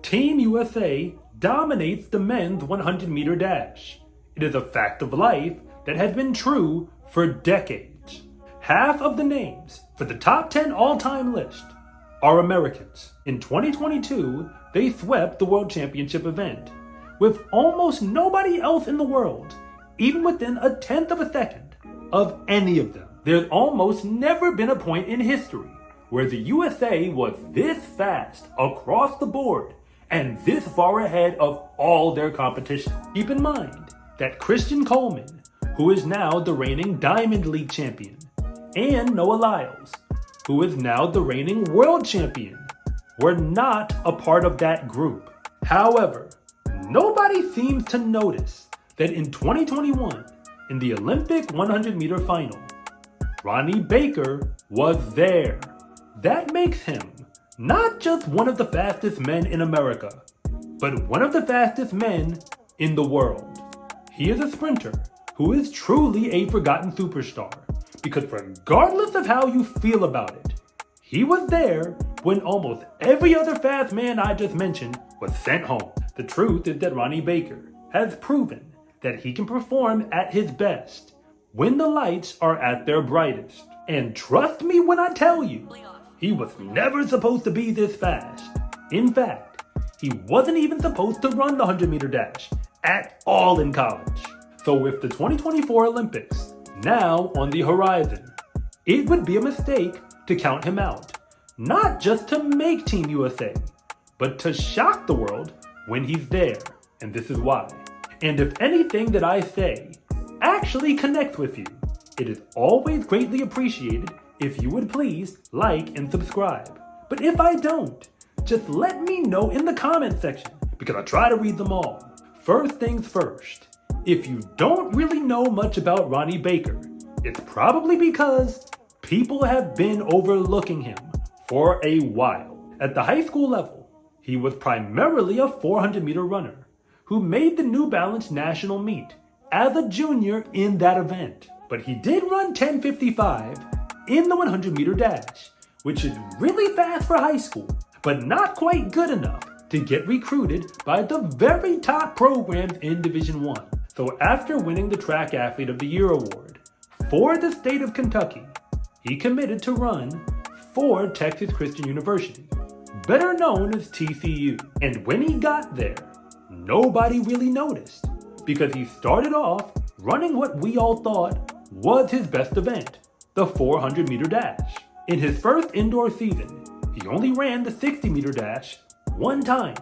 Team USA dominates the men's 100-meter dash. It is a fact of life that has been true for decades. Half of the names for the top 10 all-time list are Americans. In 2022, they swept the World Championship event, with almost nobody else in the world, even within a tenth of a second, of any of them. There's almost never been a point in history where the USA was this fast across the board and this far ahead of all their competition. Keep in mind that Christian Coleman, who is now the reigning Diamond League champion, and Noah Lyles, who is now the reigning world champion, were not a part of that group. However, nobody seems to notice that in 2021, in the Olympic 100-meter final, Ronnie Baker was there. That makes him not just one of the fastest men in America, but one of the fastest men in the world. He is a sprinter who is truly a forgotten superstar, because regardless of how you feel about it, he was there when almost every other fast man I just mentioned was sent home. The truth is that Ronnie Baker has proven that he can perform at his best when the lights are at their brightest. And trust me when I tell you, he was never supposed to be this fast. In fact, he wasn't even supposed to run the 100-meter dash at all in college. So with the 2024 Olympics now on the horizon, it would be a mistake to count him out. Not just to make Team USA, but to shock the world when he's there. And this is why. And if anything that I say actually connects with you, it is always greatly appreciated if you would please like and subscribe. But if I don't, just let me know in the comment section, because I try to read them all. First things first, if you don't really know much about Ronnie Baker, it's probably because people have been overlooking him for a while. At the high school level, he was primarily a 400-meter runner who made the New Balance national meet as a junior in that event. But he did run 10:55 in the 100-meter dash, which is really fast for high school, but not quite good enough to get recruited by the very top programs in Division I. So after winning the Track Athlete of the Year award for the state of Kentucky, he committed to run for Texas Christian University, better known as TCU. And when he got there, nobody really noticed, because he started off running what we all thought was his best event, the 400-meter dash. In his first indoor season, he only ran the 60-meter dash one time,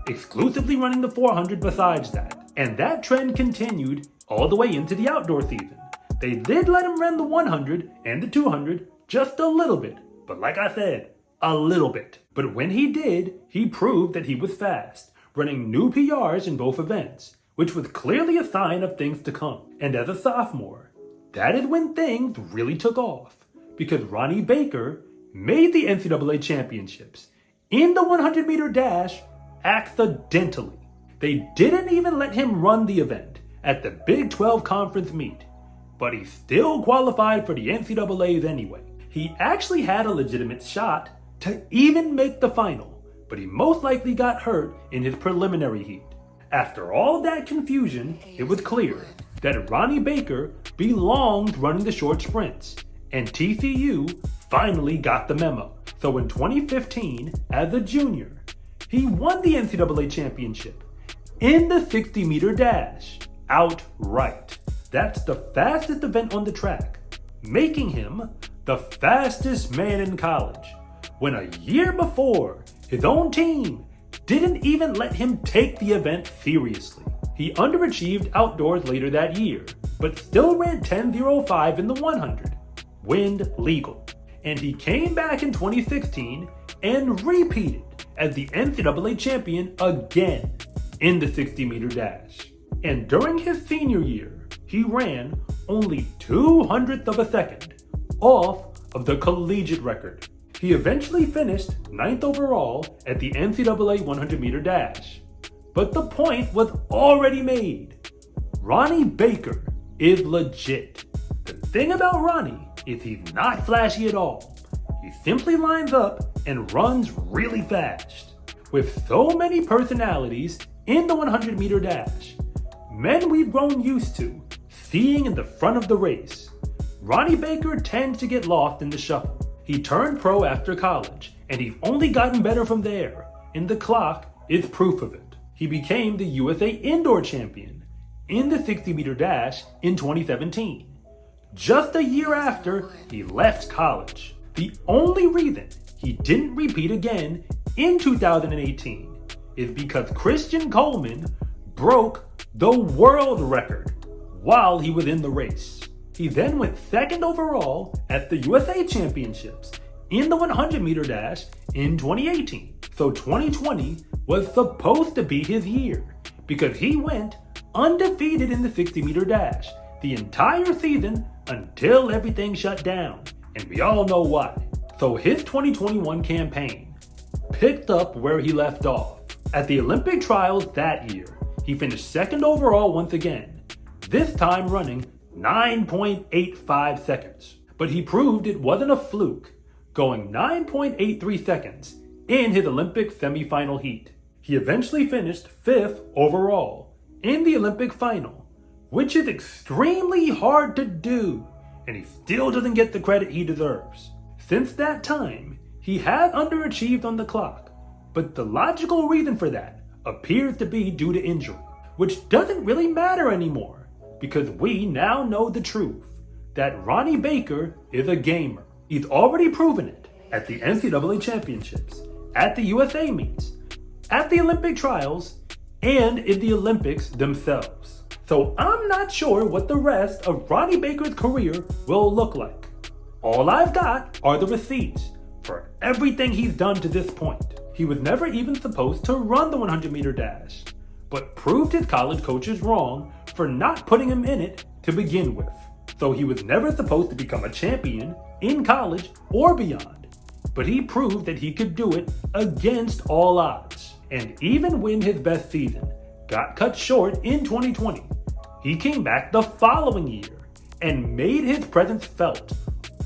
exclusively running the 400 besides that. And that trend continued all the way into the outdoor season. They did let him run the 100 and the 200 just a little bit, but like I said, a little bit. But when he did, he proved that he was fast, running new PRs in both events, which was clearly a sign of things to come. And as a sophomore, that is when things really took off, because Ronnie Baker made the NCAA championships in the 100-meter dash accidentally. They didn't even let him run the event at the Big 12 conference meet, but he still qualified for the NCAAs anyway. He actually had a legitimate shot to even make the final, but he most likely got hurt in his preliminary heat. After all that confusion, it was clear that Ronnie Baker belonged running the short sprints, and TCU finally got the memo. So in 2015, as a junior, he won the NCAA championship in the 60-meter dash outright. That's the fastest event on the track, making him the fastest man in college, when a year before, his own team didn't even let him take the event seriously. He underachieved outdoors later that year, but still ran 10:05 in the 100, wind legal. And he came back in 2016 and repeated as the NCAA champion again in the 60-meter dash. And during his senior year, he ran only 0.02 of a second off of the collegiate record. He eventually finished 9th overall at the NCAA 100-meter dash. But the point was already made. Ronnie Baker is legit. The thing about Ronnie is he's not flashy at all. He simply lines up and runs really fast. With so many personalities in the 100-meter dash, men we've grown used to seeing in the front of the race, Ronnie Baker tends to get lost in the shuffle. He turned pro after college, and he's only gotten better from there, and the clock is proof of it. He became the USA indoor champion in the 60-meter dash in 2017, just a year after he left college. The only reason he didn't repeat again in 2018 is because Christian Coleman broke the world record while he was in the race. He then went second overall at the USA Championships in the 100-meter dash in 2018. So 2020 was supposed to be his year because he went undefeated in the 60-meter dash the entire season until everything shut down, and we all know why. So his 2021 campaign picked up where he left off. At the Olympic trials that year, he finished second overall once again, this time running 9.85 seconds. But he proved it wasn't a fluke, going 9.83 seconds in his Olympic semifinal heat. He eventually finished 5th overall in the Olympic final, which is extremely hard to do, and he still doesn't get the credit he deserves. Since that time, he has underachieved on the clock, but the logical reason for that appears to be due to injury, which doesn't really matter anymore because we now know the truth that Ronnie Baker is a gamer. He's already proven it at the NCAA championships, at the USA meets, at the Olympic trials, and in the Olympics themselves. So I'm not sure what the rest of Ronnie Baker's career will look like. All I've got are the receipts for everything he's done to this point. He was never even supposed to run the 100-meter dash, but proved his college coaches wrong for not putting him in it to begin with. So he was never supposed to become a champion in college or beyond, but he proved that he could do it against all odds. And even when his best season got cut short in 2020, he came back the following year and made his presence felt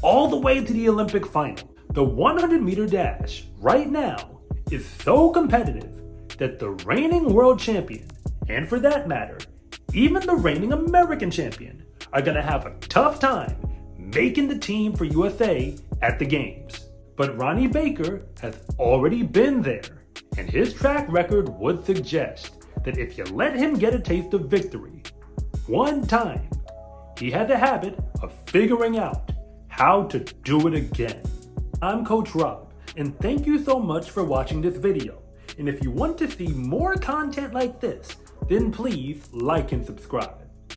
all the way to the Olympic final. The 100-meter dash right now is so competitive that the reigning world champion, and for that matter, even the reigning American champion, are going to have a tough time making the team for USA at the games. But Ronnie Baker has already been there, and his track record would suggest that if you let him get a taste of victory one time, he had the habit of figuring out how to do it again. I'm Coach Rob, and thank you so much for watching this video. And if you want to see more content like this, then please like and subscribe.